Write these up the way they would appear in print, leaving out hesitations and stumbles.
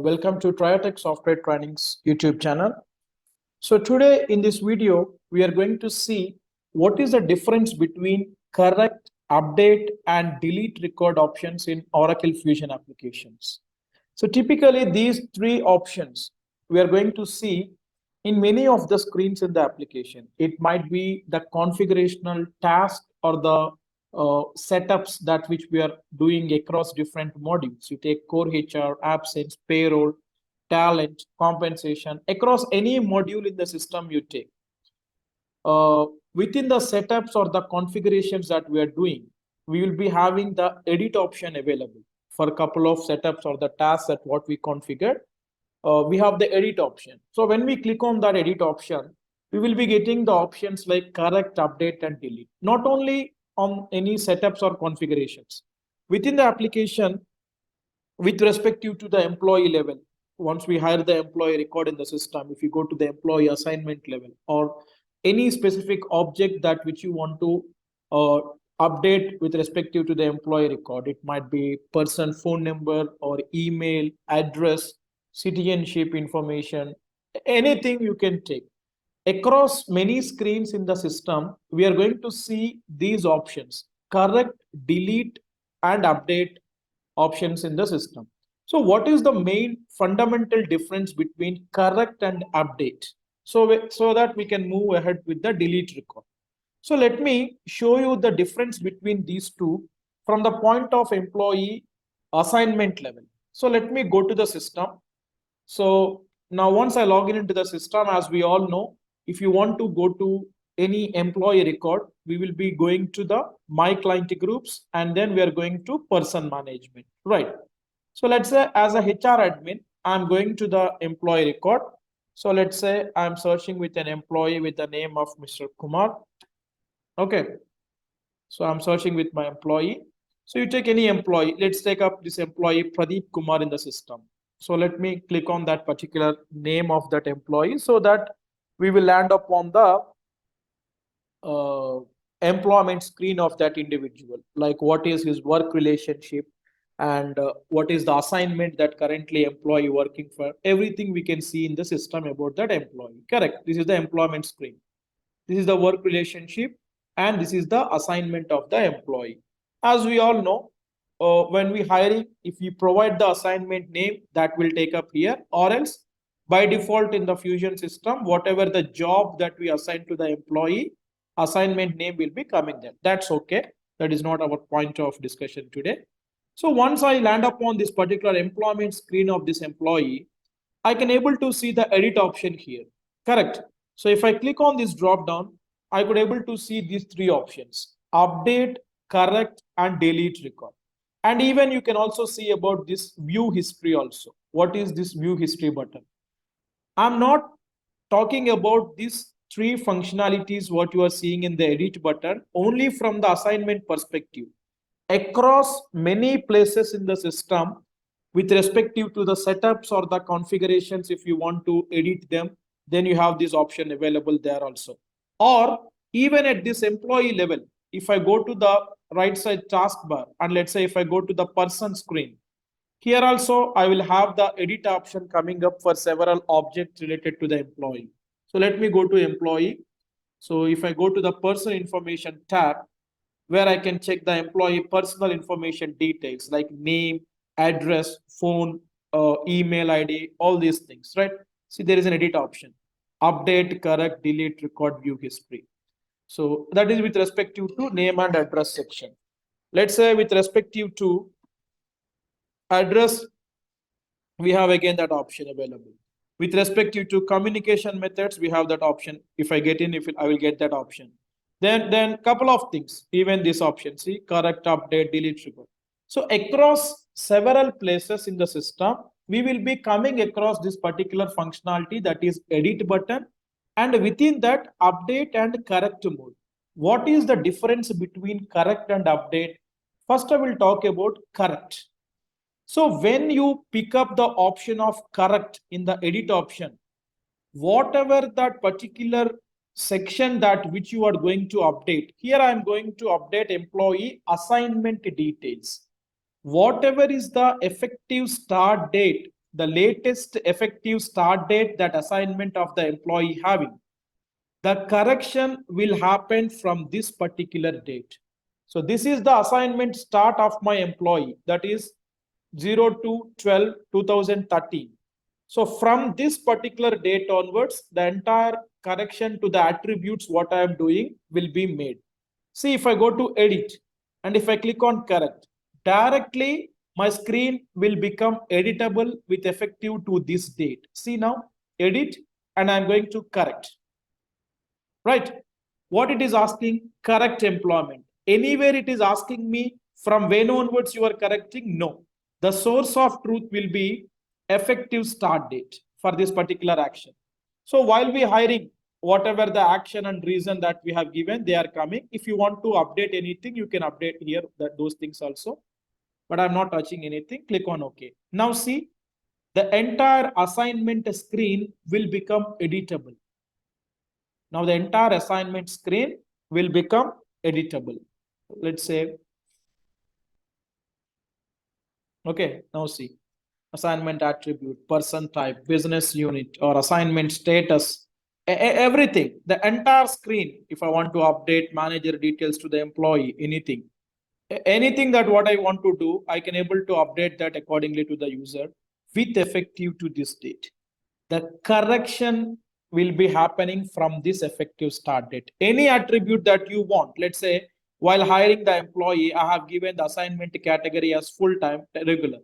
Welcome to Triotech Software Training's YouTube channel. So today in this video, we are going to see what is the difference between correct, update and delete record options in Oracle Fusion applications. So typically these three options we are going to see in many of the screens in the application. It might be the configurational task or the setups that which we are doing across different modules. You take core HR, absence, payroll, talent, compensation, across any module in the system you take. Within the setups or the configurations that we are doing, we will be having the edit option available for a couple of setups or the tasks that what we configured. We have the edit option. So when we click on that edit option, we will be getting the options like correct, update and delete. Not only on any setups or configurations. Within the application, with respective to the employee level, once we hire the employee record in the system, if you go to the employee assignment level or any specific object that which you want to update with respective to the employee record, it might be person phone number or email address, citizenship information, anything you can take. Across many screens in the system, we are going to see these options: correct, delete and update options in the system. So what is the main fundamental difference between correct and update? So that we can move ahead with the delete record. So let me show you the difference between these two from the point of employee assignment level. So let me go to the system. So now once I log in into the system, as we all know, if you want to go to any employee record, we will be going to the my client groups and then we are going to person management, right? So let's say as a HR admin, I'm going to the employee record. So let's say I'm searching with an employee with the name of Mr. Kumar. Okay. So I'm searching with my employee. So you take any employee. Let's take up this employee Pradeep Kumar in the system. So let me click on that particular name of that employee so that we will land up on the employment screen of that individual, like what is his work relationship and what is the assignment that currently employee working for. Everything we can see in the system about that employee. Correct. This is the employment screen. This is the work relationship and this is the assignment of the employee. As we all know, when we hiring, if we provide the assignment name, that will take up here, or else by default in the Fusion system, whatever the job that we assign to the employee, assignment name will be coming there. That's okay. That is not our point of discussion today. So once I land upon this particular employment screen of this employee, I can able to see the edit option here. Correct. So if I click on this drop down, I could able to see these three options: update, correct and delete record. And even you can also see about this view history also. What is this view history button? I'm not talking about these three functionalities what you are seeing in the edit button only from the assignment perspective. Across many places in the system, with respective to the setups or the configurations, if you want to edit them, then you have this option available there also. Or even at this employee level, if I go to the right side taskbar and let's say if I go to the person screen, here also I will have the edit option coming up for several objects related to the employee. So let me go to employee. So if I go to the person information tab, where I can check the employee personal information details like name, address, phone, email ID, all these things, right? See, there is an edit option: update, correct, delete, record, view history. So that is with respective to name and address section. Let's say with respective to address, we have again that option available. With respective to communication methods, we have that option. If I get in, I will get that option. Then couple of things, even this option, see, correct, update, delete, record. So across several places in the system, we will be coming across this particular functionality, that is edit button, and within that update and correct mode. What is the difference between correct and update? First, I will talk about correct. So when you pick up the option of correct in the edit option, whatever that particular section that which you are going to update, here I am going to update employee assignment details. Whatever is the effective start date the latest effective start date that assignment of the employee having, the correction will happen from this particular date. So this is the assignment start of my employee, that is 02/12/2013. So from this particular date onwards, the entire correction to the attributes what I am doing will be made. See, if I go to edit and if I click on correct, directly my screen will become editable with effective to this date. See now, edit, and I'm going to correct. Right? What it is asking? Correct employment. Anywhere it is asking me from when onwards you are correcting? No. The source of truth will be effective start date for this particular action. So while we hiring, whatever the action and reason that we have given, they are coming. If you want to update anything, you can update here those things also. But I'm not touching anything. Click on OK. Now see, the entire assignment screen will become editable. Now the entire assignment screen will become editable. Let's say, okay, now see, assignment attribute, person type, business unit, or assignment status, everything, the entire screen. If I want to update manager details to the employee, anything that what I want to do, I can able to update that accordingly to the user with effective to this date. The correction will be happening from this effective start date. Any attribute that you want, let's say while hiring the employee, I have given the assignment category as full-time regular,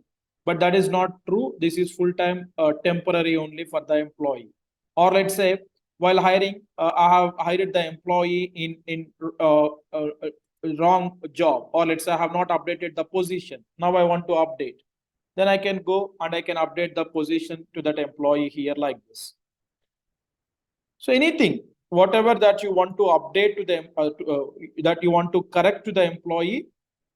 but that is not true. This is full-time temporary only for the employee. Or let's say while hiring, I have hired the employee in wrong job, or let's say I have not updated the position. Now I want to update. Then I can go and I can update the position to that employee here like this. So anything, whatever that you want to update to them, that you want to correct to the employee,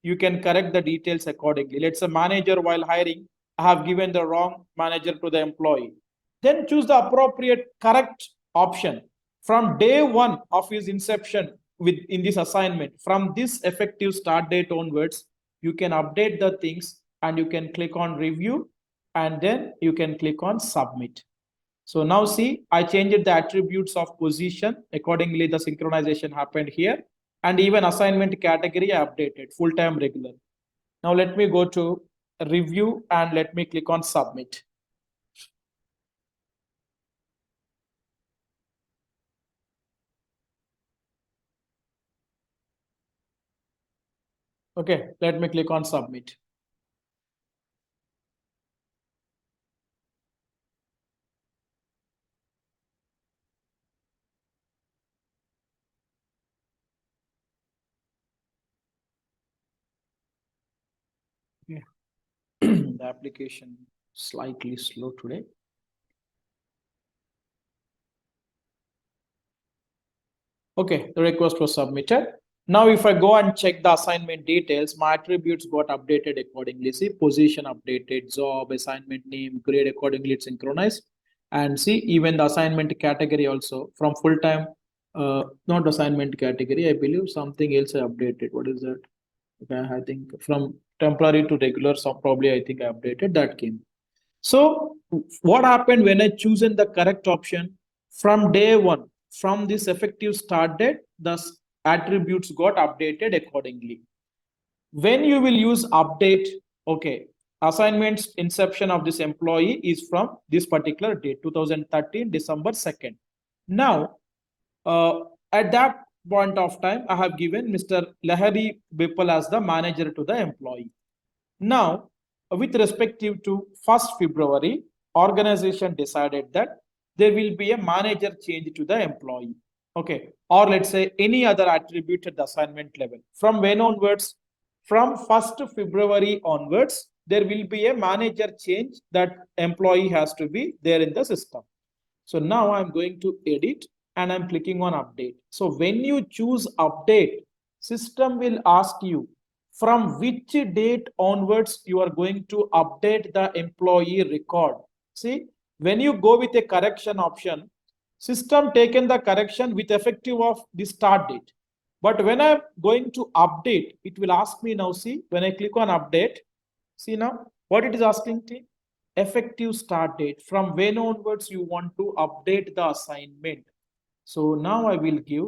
you can correct the details accordingly. Let's say manager while hiring, I have given the wrong manager to the employee. Then choose the appropriate correct option. From day one of his inception in this assignment, from this effective start date onwards, you can update the things and you can click on review and then you can click on submit. So now see, I changed the attributes of position. Accordingly, the synchronization happened here. And even assignment category I updated, full-time regular. Now let me go to review and let me click on submit. Okay, let me click on submit. Yeah. The application slightly slow today. Okay, the request was submitted. Now, if I go and check the assignment details, my attributes got updated accordingly. See, position updated, job, assignment name, grade accordingly, it's synchronized. And see, even the assignment category also from full-time, not assignment category, I believe something else I updated. What is that? Okay, I think from temporary to regular, so probably I think I updated that came. So what happened when I chosen the correct option from day one, from this effective start date, the attributes got updated accordingly. When you will use update, okay, assignments inception of this employee is from this particular date, 2013, December 2nd. Now, at that point of time, I have given Mr. Lahari Bipal as the manager to the employee. Now, with respective to 1st February, organization decided that there will be a manager change to the employee. Okay. Or let's say any other attribute at the assignment level. From when onwards? From 1st February onwards, there will be a manager change that employee has to be there in the system. So now I'm going to edit and I'm clicking on update. So when you choose update, system will ask you from which date onwards you are going to update the employee record. See, when you go with a correction option, system taken the correction with effective of the start date. But when I'm going to update, it will ask me now, see, when I click on update, see now what it is asking me, effective start date. From when onwards you want to update the assignment. So now I will give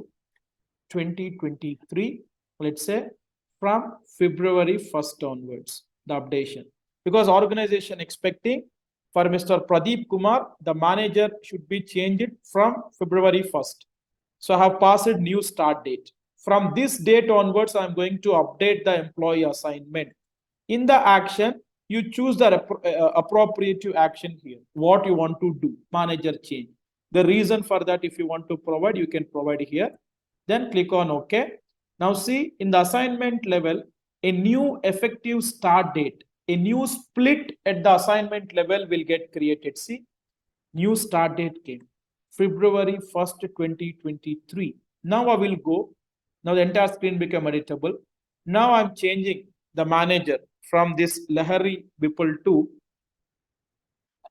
2023, let's say from February 1st onwards, the updation. Because organization expecting for Mr. Pradeep Kumar, the manager should be changed from February 1st. So I have passed new start date. From this date onwards, I'm going to update the employee assignment. In the action, you choose the appropriate action here. What you want to do, manager change. The reason for that, if you want to provide, you can provide here. Then click on OK. Now see, in the assignment level, a new effective start date, a new split at the assignment level will get created. See, new start date came February 1st, 2023. Now I will go. Now the entire screen become editable. Now I'm changing the manager from this Lahari Bipul to,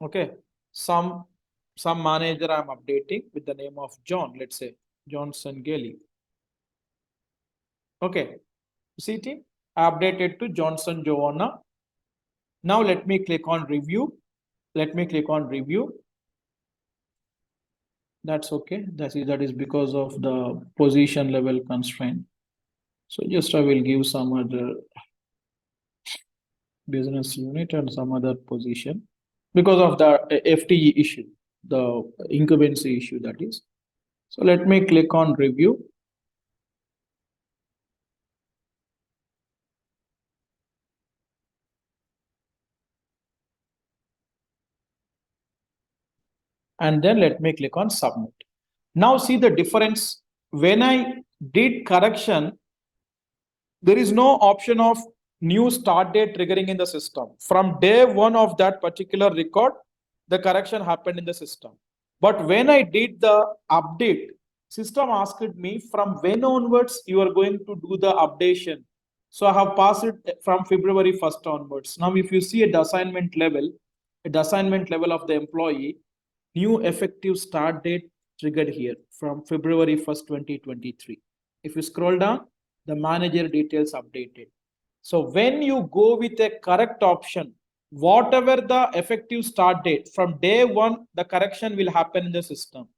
okay, some manager I'm updating with the name of John, let's say Johnson Gelly. Okay, see team, I updated to Johnson Joanna. Now let me click on review. Let me click on review. That's okay. That is because of the position level constraint. So just I will give some other business unit and some other position because of the FTE issue, the incumbency issue that is. So let me click on review. And then let me click on submit. Now see the difference. When I did correction, there is no option of new start date triggering in the system. From day one of that particular record, the correction happened in the system. But when I did the update, system asked me from when onwards you are going to do the updation. So I have passed it from February 1st onwards. Now, if you see at the assignment level of the employee, new effective start date triggered here from February 1st, 2023. If you scroll down, the manager details updated. So when you go with a correct option, whatever the effective start date, from day one, the correction will happen in the system.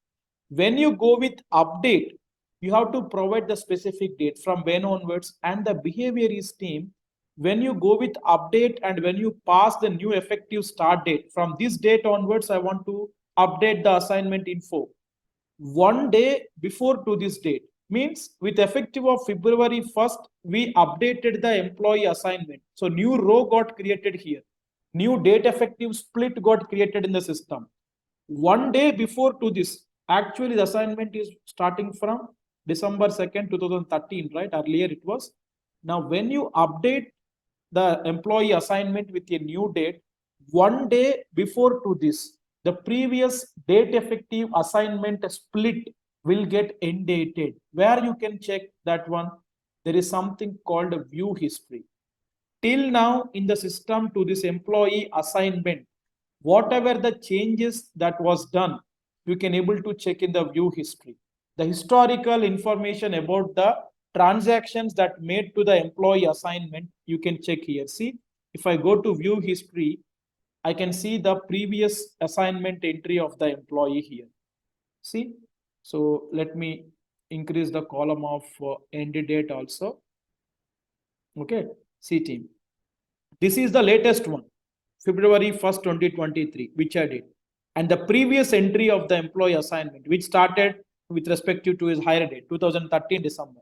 When you go with update, you have to provide the specific date from when onwards, and the behavior is team. When you go with update and when you pass the new effective start date, from this date onwards, I want to update the assignment info. One day before to this date means with effective of February 1st, we updated the employee assignment. So new row got created here. New date effective split got created in the system. One day before to this, actually the assignment is starting from December 2nd, 2013, right? Earlier it was. Now when you update the employee assignment with a new date, one day before to this, the previous date effective assignment split will get end dated. Where you can check that one, there is something called a view history. Till now in the system to this employee assignment, whatever the changes that was done, you can able to check in the view history. The historical information about the transactions that made to the employee assignment, you can check here. See, if I go to view history, I can see the previous assignment entry of the employee here. See, so let me increase the column of end date also. Okay, see team. This is the latest one, February 1st, 2023, which I did. And the previous entry of the employee assignment, which started with respect to his hire date, 2013 December.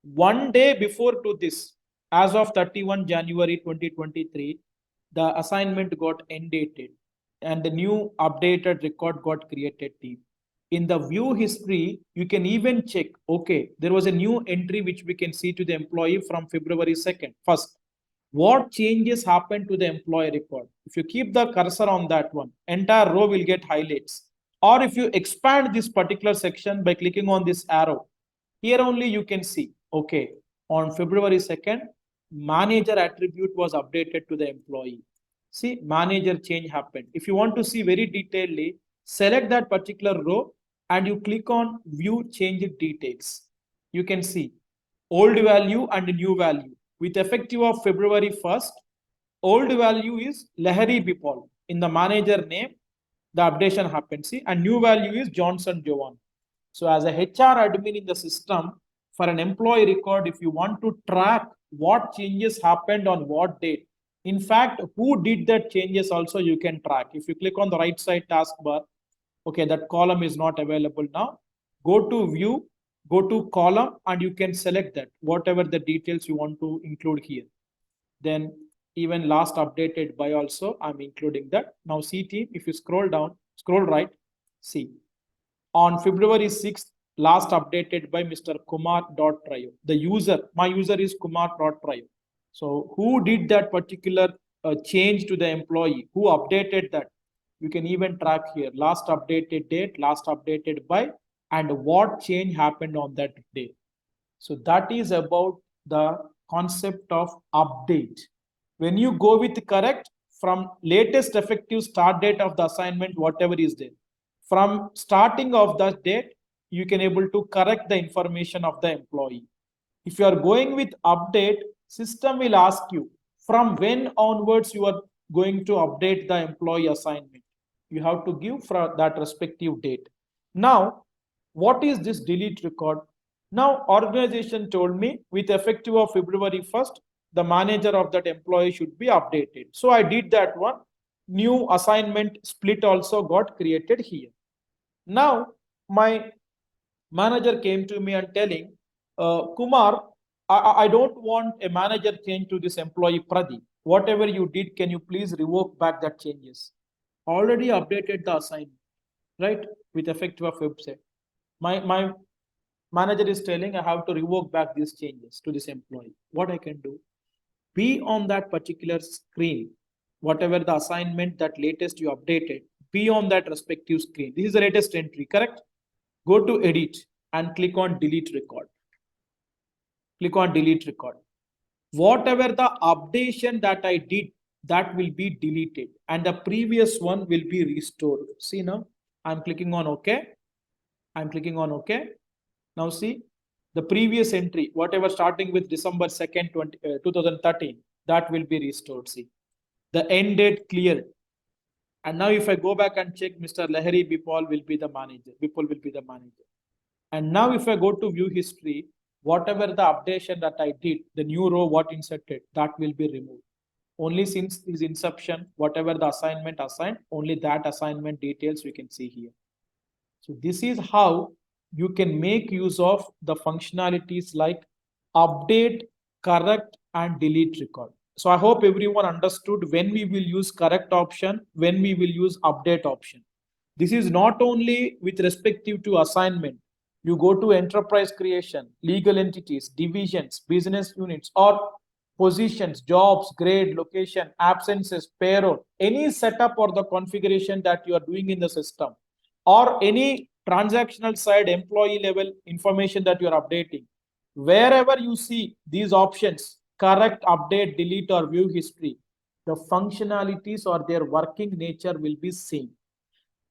One day before to this, as of 31 January 2023, the assignment got end dated and the new updated record got created team. In the view history, you can even check, okay, there was a new entry which we can see to the employee from February 2nd, 1st. What changes happened to the employee record? If you keep the cursor on that one, entire row will get highlights. Or if you expand this particular section by clicking on this arrow, here only you can see, okay, on February 2nd, manager attribute was updated to the employee. See, manager change happened. If you want to see very detailedly, select that particular row and you click on view change details. You can see old value and new value. With effective of February 1st, old value is Lahari Bipal in the manager name, the updation happens. See, and new value is Johnson Joan. So as a HR admin in the system, for an employee record, if you want to track what changes happened on what date, in fact, who did that changes also you can track. If you click on the right side taskbar, okay, that column is not available now. Go to view, go to column, and you can select that, whatever the details you want to include here. Then even last updated by also, I'm including that. Now see team, if you scroll down, scroll right, see on February 6th, last updated by Mr. Kumar.trio. The user, my user is Kumar.trio. So who did that particular change to the employee? Who updated that? You can even track here, last updated date, last updated by, and what change happened on that day. So that is about the concept of update. When you go with correct, from latest effective start date of the assignment, whatever is there, from starting of the date, you can able to correct the information of the employee. If you are going with update, system will ask you from when onwards you are going to update the employee assignment. You have to give for that respective date. Now, what is this delete record? Now, organization told me with effective of February 1st, the manager of that employee should be updated. So I did that one. New assignment split also got created here. Now, my manager came to me and telling, Kumar, I don't want a manager change to this employee Pradeep. Whatever you did, can you please revoke back that changes? Already updated the assignment, right? With effective of website. My manager is telling I have to revoke back these changes to this employee. What I can do? Be on that particular screen, whatever the assignment that latest you updated, be on that respective screen. This is the latest entry, correct? Go to edit and click on delete record. Click on delete record. Whatever the updation that I did, that will be deleted and the previous one will be restored. See now, I'm clicking on OK. I'm clicking on OK. Now see, the previous entry, whatever starting with December 2nd, 2013, that will be restored. See, the end date cleared. And now if I go back and check, Mr. Lahari Bipal will be the manager. Bipal will be the manager. And now if I go to view history, whatever the updation that I did, the new row what inserted, that will be removed. Only since this inception, whatever the assignment assigned, only that assignment details we can see here. So this is how you can make use of the functionalities like update, correct, and delete record. So I hope everyone understood when we will use correct option, when we will use update option. This is not only with respective to assignment. You go to enterprise creation, legal entities, divisions, business units, or positions, jobs, grade, location, absences, payroll, any setup or the configuration that you are doing in the system, or any transactional side employee level information that you are updating. Wherever you see these options, correct, update, delete, or view history, the functionalities or their working nature will be same.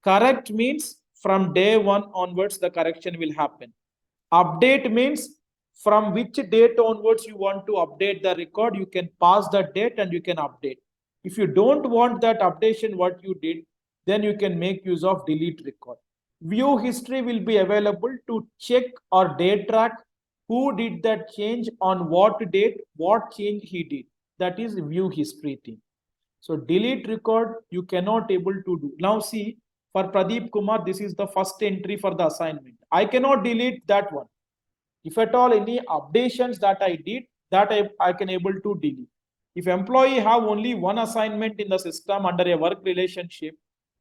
Correct means from day one onwards, the correction will happen. Update means from which date onwards you want to update the record, you can pass that date and you can update. If you don't want that updation, what you did, then you can make use of delete record. View history will be available to check or date track who did that change on what date, what change he did. That is view history thing. So delete record, you cannot able to do. Now see, for Pradeep Kumar, this is the first entry for the assignment. I cannot delete that one. If at all any updations that I did, that I can able to delete. If employee have only one assignment in the system under a work relationship,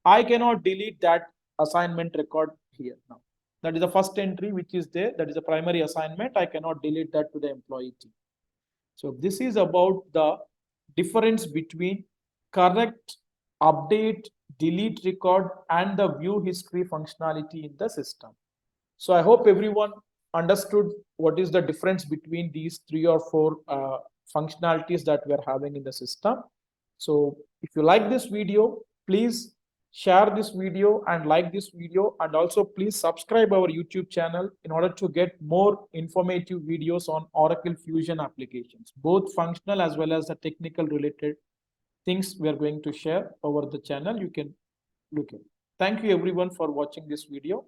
I cannot delete that assignment record here now. That is the first entry which is there. That is a primary assignment. I cannot delete that to the employee team. So this is about the difference between correct, update, delete record, and the view history functionality in the system. So I hope everyone understood what is the difference between these 3 or 4 functionalities that we are having in the system. So if you like this video, please share this video and like this video, and also please subscribe our YouTube channel in order to get more informative videos on Oracle Fusion applications, both functional as well as the technical related things we are going to share over the channel. You can look at. Thank you everyone for watching this video.